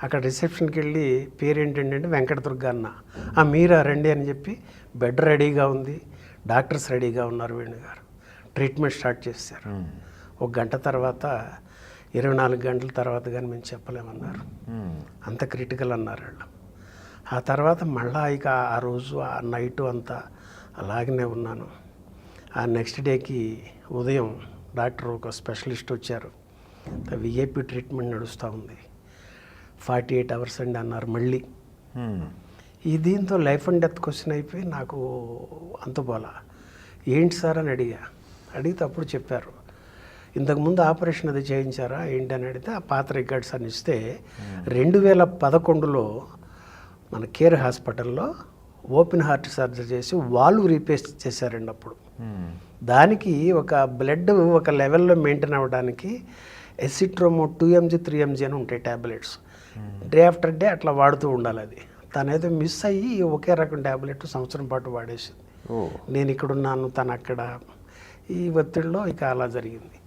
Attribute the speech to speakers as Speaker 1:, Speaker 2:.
Speaker 1: అక్కడ రిసెప్షన్కి వెళ్ళి పేరేంటంటే వెంకట దుర్గ అన్న. మీరా రండి అని చెప్పి బెడ్ రెడీగా ఉంది, డాక్టర్స్ రెడీగా ఉన్నారు, వేణుగారు ట్రీట్మెంట్ స్టార్ట్ చేశారు. ఒక గంట తర్వాత 24 గంటల తర్వాత కానీ మేము చెప్పలేమన్నారు, అంత క్రిటికల్ అన్నారు వాళ్ళు. ఆ తర్వాత మళ్ళా ఇక ఆ రోజు ఆ నైటు అంతా అలాగనే ఉన్నాను. ఆ నెక్స్ట్ డేకి ఉదయం డాక్టర్ ఒక స్పెషలిస్ట్ వచ్చారు, విఐపి ట్రీట్మెంట్ నడుస్తూ ఉంది, 48 అవర్స్ అండి అన్నారు మళ్ళీ. ఈ దీంతో లైఫ్ అండ్ డెత్ క్వశ్చన్ అయిపోయి నాకు అంతుపోలా. ఏంటి సార్ అని అడిగితే అప్పుడు చెప్పారు, ఇంతకుముందు ఆపరేషన్ అది చేయించారా ఏంటి అని అడిగితే ఆ పాత రికార్డ్స్ అని ఇస్తే 2011లో మన కేర్ హాస్పిటల్లో ఓపెన్ హార్ట్ సర్జరీ చేసి వాళ్ళు రీప్లేస్ చేశారండి. అప్పుడు దానికి ఒక బ్లడ్ ఒక లెవెల్లో మెయింటైన్ అవ్వడానికి ఎసిట్రోమో 2mg 3mg అని ఉంటాయి ట్యాబ్లెట్స్, డే ఆఫ్టర్ డే అట్లా వాడుతూ ఉండాలి. అది తనేదో మిస్ అయ్యి ఒకే రకం ట్యాబ్లెట్ సంవత్సరం పాటు వాడేసింది. నేను ఇక్కడున్నాను, తను అక్కడ, ఈ ఒత్తిడిలో ఇక అలా జరిగింది.